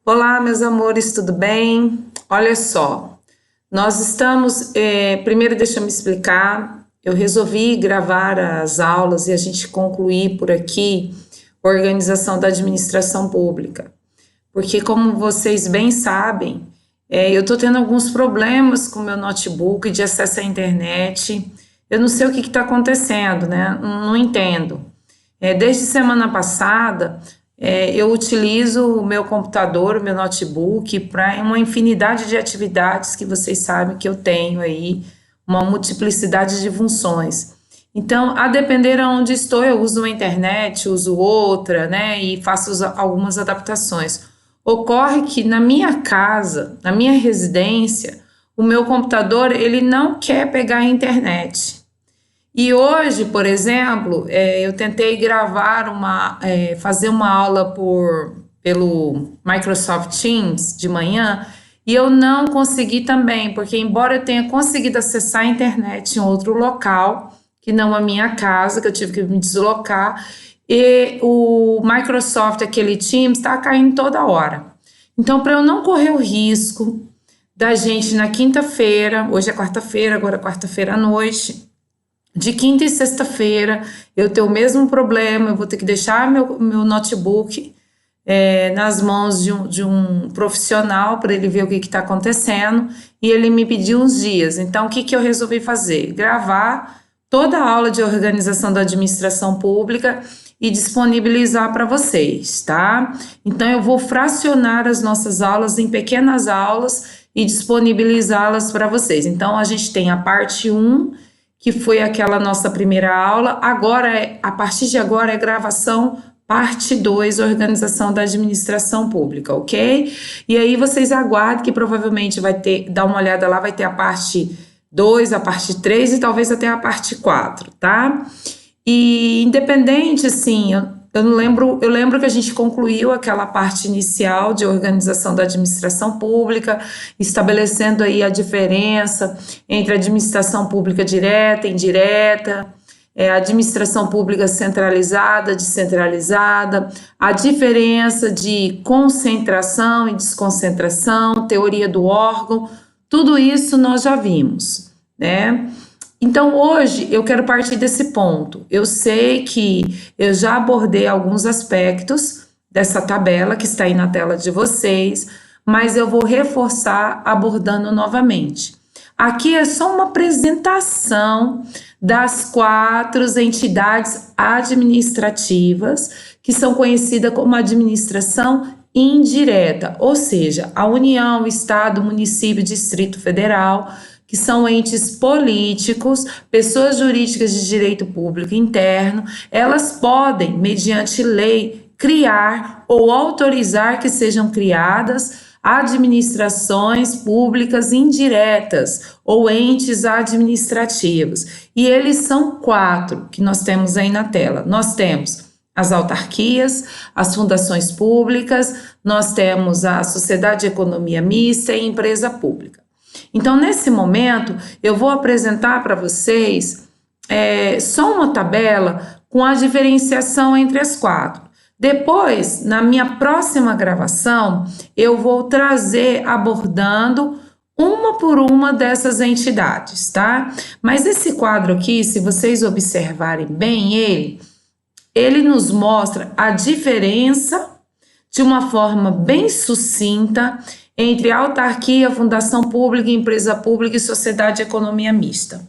Olá, meus amores, tudo bem? Olha só, nós estamos. Primeiro, deixa eu me explicar. Eu resolvi gravar as aulas e a gente concluir por aqui a organização da administração pública, porque, como vocês bem sabem, eu estou tendo alguns problemas com o meu notebook de acesso à internet. Eu não sei o que está acontecendo, né? Não entendo. Desde semana passada, eu utilizo o meu computador, o meu notebook, para uma infinidade de atividades que vocês sabem que eu tenho aí, uma multiplicidade de funções. Então, a depender de onde estou, eu uso uma internet, uso outra, né, e faço algumas adaptações. Ocorre que na minha casa, na minha residência, o meu computador, ele não quer pegar a internet. E hoje, por exemplo, eu tentei fazer uma aula pelo Microsoft Teams de manhã e eu não consegui também, porque embora eu tenha conseguido acessar a internet em outro local, que não a minha casa, que eu tive que me deslocar, e o Microsoft, aquele Teams, está caindo toda hora. Então, para eu não correr o risco da gente na quinta-feira, hoje é quarta-feira, agora é quarta-feira à noite, de quinta e sexta-feira eu tenho o mesmo problema, eu vou ter que deixar meu notebook nas mãos de um profissional para ele ver o que está acontecendo e ele me pediu uns dias. Então, o que eu resolvi fazer? Gravar toda a aula de organização da administração pública e disponibilizar para vocês, tá? Então, eu vou fracionar as nossas aulas em pequenas aulas e disponibilizá-las para vocês. Então, a gente tem a parte 1, que foi aquela nossa primeira aula. Agora, a partir de agora, é gravação parte 2, organização da administração pública, ok? E aí vocês aguardem que provavelmente vai ter, dá uma olhada lá, vai ter a parte 2, a parte 3 e talvez até a parte 4, tá? E independente, assim, eu não lembro, eu lembro que a gente concluiu aquela parte inicial de organização da administração pública, estabelecendo aí a diferença entre administração pública direta e indireta, administração pública centralizada, descentralizada, a diferença de concentração e desconcentração, teoria do órgão, tudo isso nós já vimos, né? Então, hoje eu quero partir desse ponto. Eu sei que eu já abordei alguns aspectos dessa tabela que está aí na tela de vocês, mas eu vou reforçar abordando novamente. Aqui é só uma apresentação das 4 entidades administrativas que são conhecidas como administração indireta, ou seja, a União, Estado, Município, Distrito Federal, que são entes políticos, pessoas jurídicas de direito público interno. Elas podem, mediante lei, criar ou autorizar que sejam criadas administrações públicas indiretas ou entes administrativos. E eles são 4 que nós temos aí na tela. Nós temos as autarquias, as fundações públicas, nós temos a sociedade de economia mista e empresa pública. Então, nesse momento, eu vou apresentar para vocês só uma tabela com a diferenciação entre as 4. Depois, na minha próxima gravação, eu vou trazer abordando uma por uma dessas entidades, tá? Mas esse quadro aqui, se vocês observarem bem ele nos mostra a diferença de uma forma bem sucinta entre autarquia, fundação pública, empresa pública e sociedade de economia mista.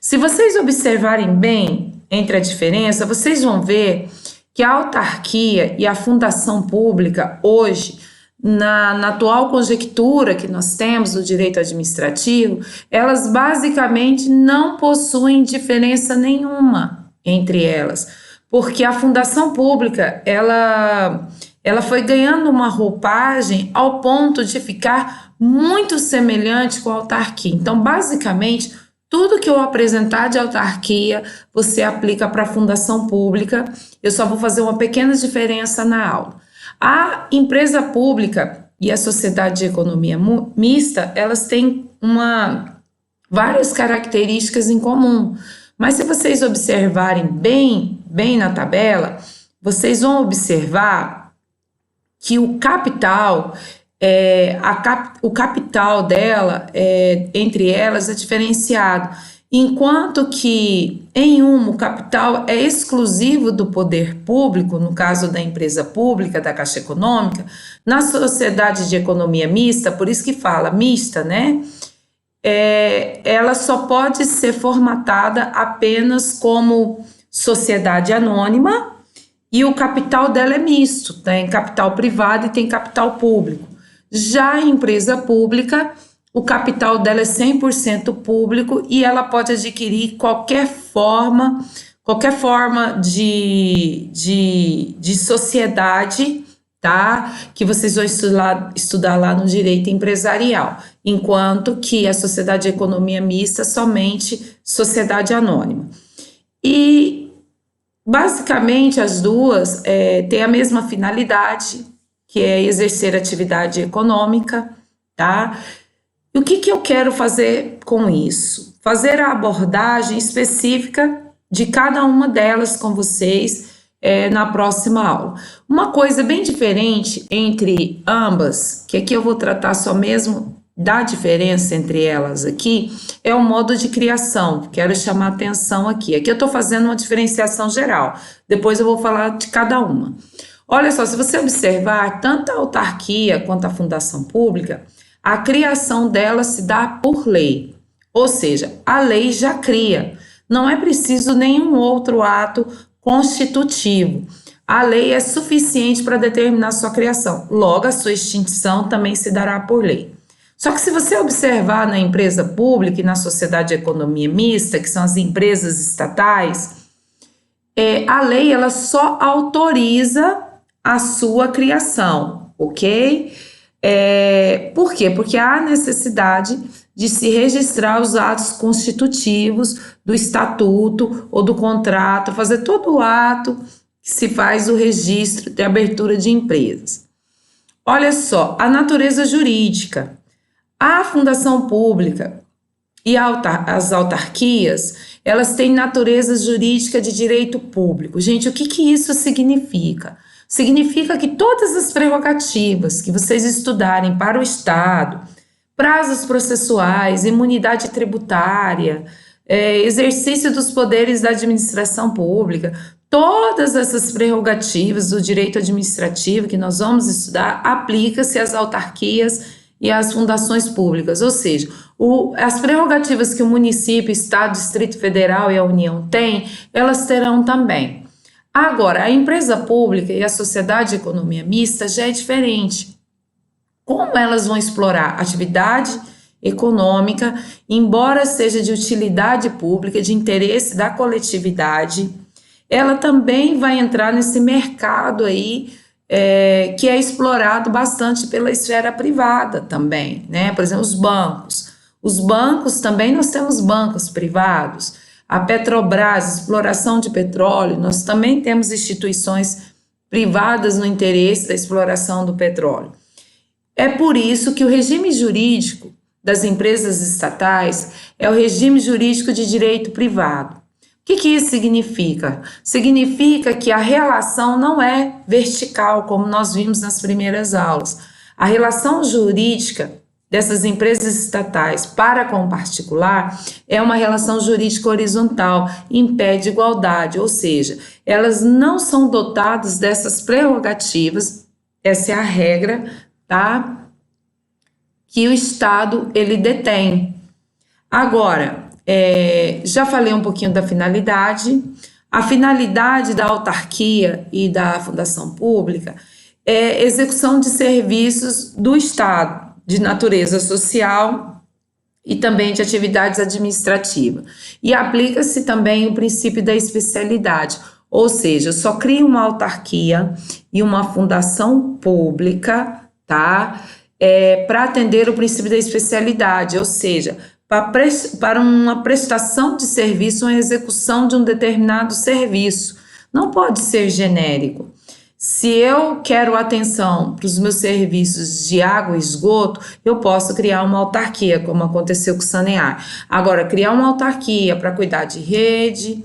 Se vocês observarem bem entre a diferença, vocês vão ver que a autarquia e a fundação pública hoje, na atual conjectura que nós temos do direito administrativo, elas basicamente não possuem diferença nenhuma entre elas, porque a fundação pública, ela foi ganhando uma roupagem ao ponto de ficar muito semelhante com a autarquia. Então, basicamente, tudo que eu apresentar de autarquia, você aplica para a fundação pública. Eu só vou fazer uma pequena diferença na aula. A empresa pública e a sociedade de economia mista, elas têm várias características em comum. Mas se vocês observarem bem na tabela, vocês vão observar que o capital, o capital dela, entre elas, é diferenciado. Enquanto que em uma o capital é exclusivo do poder público, no caso da empresa pública, da Caixa Econômica, na sociedade de economia mista, por isso que fala mista, né? Ela só pode ser formatada apenas como sociedade anônima e o capital dela é misto, tem capital privado e tem capital público. Já a empresa pública, o capital dela é 100% público e ela pode adquirir qualquer forma de sociedade, tá? Que vocês vão estudar lá no direito empresarial, enquanto que a sociedade de economia mista somente sociedade anônima. E basicamente as duas têm a mesma finalidade, que é exercer atividade econômica, tá? E o que eu quero fazer com isso? Fazer a abordagem específica de cada uma delas com vocês na próxima aula. Uma coisa bem diferente entre ambas, que aqui eu vou tratar só mesmo da diferença entre elas aqui, é o modo de criação. Quero chamar atenção aqui. Aqui eu estou fazendo uma diferenciação geral, depois eu vou falar de cada uma. Olha só, se você observar, tanto a autarquia quanto a fundação pública, a criação dela se dá por lei, ou seja, a lei já cria, não é preciso nenhum outro ato constitutivo. A lei é suficiente para determinar sua criação, logo a sua extinção também se dará por lei. Só que se você observar na empresa pública e na sociedade de economia mista, que são as empresas estatais, a lei ela só autoriza a sua criação, ok? Por quê? Porque há necessidade de se registrar os atos constitutivos do estatuto ou do contrato, fazer todo o ato que se faz o registro de abertura de empresas. Olha só, a natureza jurídica. A fundação pública e as autarquias, elas têm natureza jurídica de direito público. Gente, o que isso significa? Significa que todas as prerrogativas que vocês estudarem para o Estado, prazos processuais, imunidade tributária, exercício dos poderes da administração pública, todas essas prerrogativas do direito administrativo que nós vamos estudar, aplica-se às autarquias e às fundações públicas, ou seja, as prerrogativas que o município, Estado, Distrito Federal e a União têm, elas terão também. Agora, a empresa pública e a sociedade de economia mista já é diferente. Como elas vão explorar atividade econômica, embora seja de utilidade pública, de interesse da coletividade, ela também vai entrar nesse mercado aí, que é explorado bastante pela esfera privada também, né? Por exemplo, os bancos. Os bancos também, nós temos bancos privados. A Petrobras, exploração de petróleo, nós também temos instituições privadas no interesse da exploração do petróleo. É por isso que o regime jurídico das empresas estatais é o regime jurídico de direito privado. O que isso significa? Significa que a relação não é vertical, como nós vimos nas primeiras aulas. A relação jurídica dessas empresas estatais para com o particular é uma relação jurídica horizontal, impede igualdade, ou seja, elas não são dotadas dessas prerrogativas, essa é a regra, tá? Que o Estado ele detém. Agora, já falei um pouquinho da finalidade. A finalidade da autarquia e da fundação pública é execução de serviços do Estado, de natureza social e também de atividades administrativas. E aplica-se também o princípio da especialidade, ou seja, eu só crio uma autarquia e uma fundação pública, tá? Para atender o princípio da especialidade, ou seja, para uma prestação de serviço, uma execução de um determinado serviço. Não pode ser genérico. Se eu quero atenção para os meus serviços de água e esgoto, eu posso criar uma autarquia, como aconteceu com o Sanear. Agora, criar uma autarquia para cuidar de rede,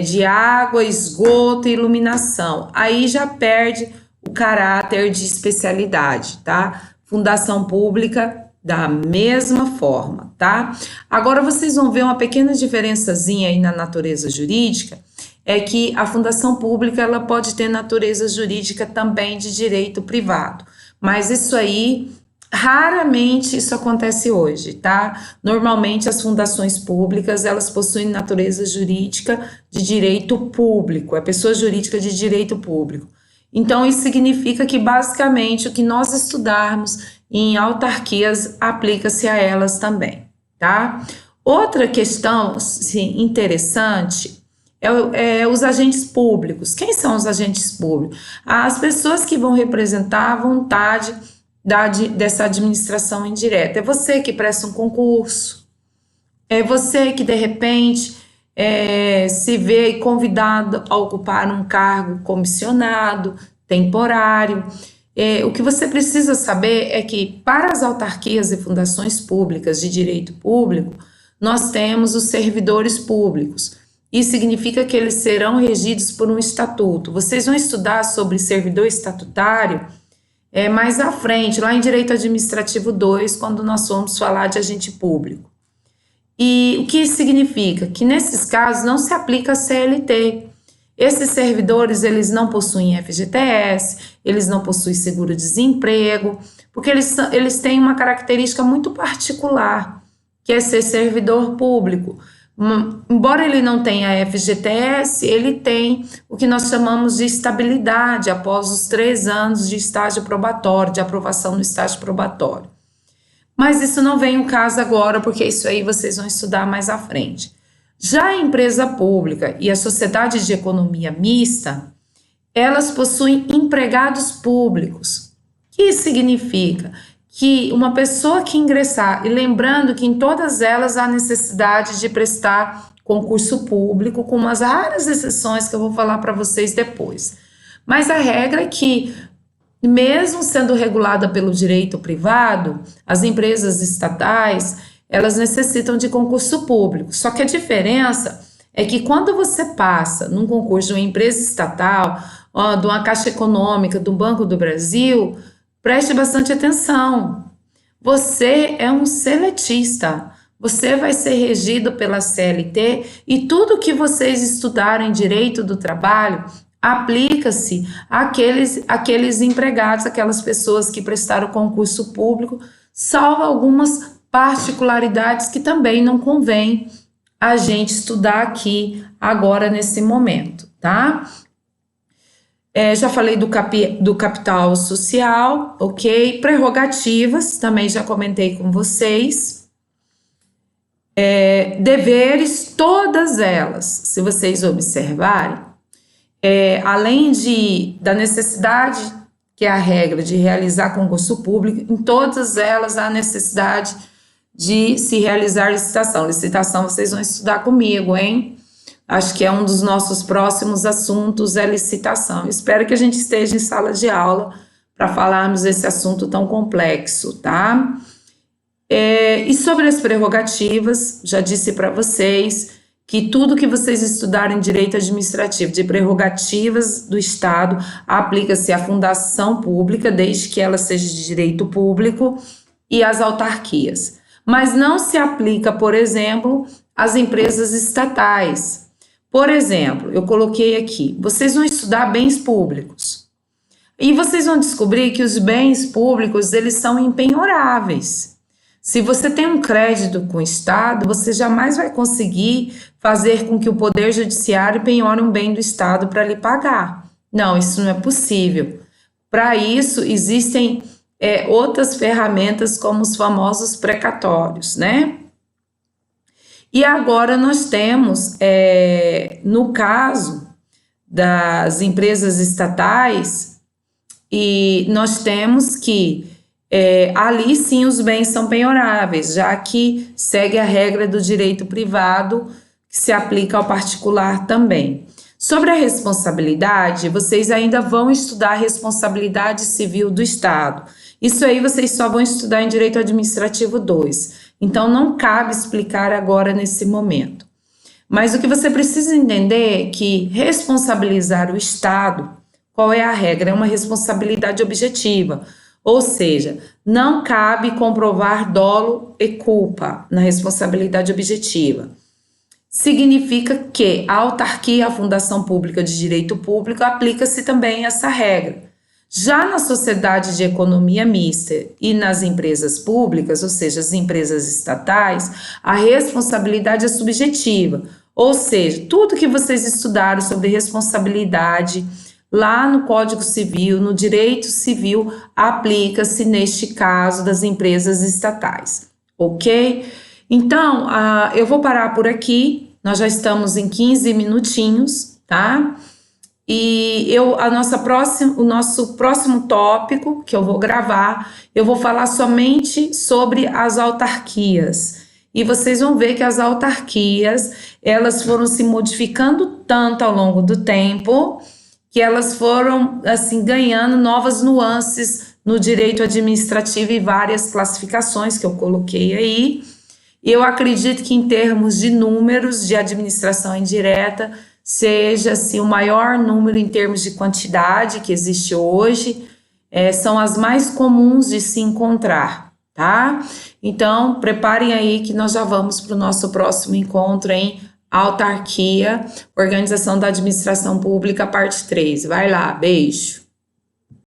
de água, esgoto e iluminação, aí já perde o caráter de especialidade, tá? Fundação pública, da mesma forma, tá? Agora vocês vão ver uma pequena diferençazinha aí na natureza jurídica, é que a fundação pública, ela pode ter natureza jurídica também de direito privado, mas isso aí, raramente isso acontece hoje, tá? Normalmente as fundações públicas, elas possuem natureza jurídica de direito público, é pessoa jurídica de direito público. Então, isso significa que, basicamente, o que nós estudarmos em autarquias aplica-se a elas também, tá? Outra questão, sim, interessante é os agentes públicos. Quem são os agentes públicos? As pessoas que vão representar a vontade dessa administração indireta. É você que presta um concurso, é você que, de repente, se vê convidado a ocupar um cargo comissionado, temporário. O que você precisa saber é que, para as autarquias e fundações públicas de direito público, nós temos os servidores públicos. Isso significa que eles serão regidos por um estatuto. Vocês vão estudar sobre servidor estatutário mais à frente, lá em Direito Administrativo 2, quando nós vamos falar de agente público. E o que isso significa? Que nesses casos não se aplica a CLT. Esses servidores, eles não possuem FGTS, eles não possuem seguro-desemprego, porque eles têm uma característica muito particular, que é ser servidor público. Embora ele não tenha FGTS, ele tem o que nós chamamos de estabilidade após os 3 anos de estágio probatório, de aprovação no estágio probatório. Mas isso não vem o caso agora, porque isso aí vocês vão estudar mais à frente. Já a empresa pública e a sociedade de economia mista, elas possuem empregados públicos. O que isso significa? Que uma pessoa que ingressar, e lembrando que em todas elas há necessidade de prestar concurso público, com umas raras exceções que eu vou falar para vocês depois. Mas a regra é que, mesmo sendo regulada pelo direito privado, as empresas estatais, elas necessitam de concurso público. Só que a diferença é que quando você passa num concurso de uma empresa estatal, de uma Caixa Econômica, do Banco do Brasil, preste bastante atenção. Você é um seletista. Você vai ser regido pela CLT e tudo que vocês estudarem em direito do trabalho aplica-se àqueles empregados, aquelas pessoas que prestaram concurso público, salvo algumas particularidades que também não convém a gente estudar aqui agora nesse momento, tá? Já falei do capital social, ok? Prerrogativas, também já comentei com vocês. Deveres, todas elas, se vocês observarem, além da necessidade, que é a regra de realizar concurso público, em todas elas há necessidade de se realizar licitação. Licitação vocês vão estudar comigo, hein? Acho que é um dos nossos próximos assuntos, é licitação. Espero que a gente esteja em sala de aula para falarmos desse assunto tão complexo, tá? E sobre as prerrogativas, já disse para vocês que tudo que vocês estudarem em direito administrativo de prerrogativas do Estado aplica-se à fundação pública, desde que ela seja de direito público, e às autarquias. Mas não se aplica, por exemplo, às empresas estatais. Por exemplo, eu coloquei aqui, vocês vão estudar bens públicos. E vocês vão descobrir que os bens públicos, eles são impenhoráveis. Se você tem um crédito com o Estado, você jamais vai conseguir fazer com que o Poder Judiciário penhore um bem do Estado para lhe pagar. Não, isso não é possível. Para isso, existem outras ferramentas, como os famosos precatórios, né? E agora nós temos, no caso das empresas estatais, e nós temos que ali sim os bens são penhoráveis, já que segue a regra do direito privado que se aplica ao particular também. Sobre a responsabilidade, vocês ainda vão estudar a responsabilidade civil do Estado. Isso aí vocês só vão estudar em Direito Administrativo 2. Então não cabe explicar agora nesse momento. Mas o que você precisa entender é que responsabilizar o Estado qual é a regra? É uma responsabilidade objetiva, ou seja, não cabe comprovar dolo e culpa na responsabilidade objetiva. Significa que a autarquia, a fundação pública de direito público, aplica-se também essa regra. Já na sociedade de economia mista e nas empresas públicas, ou seja, as empresas estatais, a responsabilidade é subjetiva, ou seja, tudo que vocês estudaram sobre responsabilidade lá no Código Civil, no direito civil, aplica-se neste caso das empresas estatais, ok? Então, eu vou parar por aqui, nós já estamos em 15 minutinhos, tá? E o nosso próximo tópico que eu vou gravar, eu vou falar somente sobre as autarquias. E vocês vão ver que as autarquias, elas foram se modificando tanto ao longo do tempo, que elas foram, assim, ganhando novas nuances no direito administrativo e várias classificações que eu coloquei aí. E eu acredito que em termos de números de administração indireta, seja assim, o maior número em termos de quantidade que existe hoje, são as mais comuns de se encontrar, tá? Então, preparem aí que nós já vamos para o nosso próximo encontro em autarquia, organização da administração pública, parte 3. Vai lá, beijo!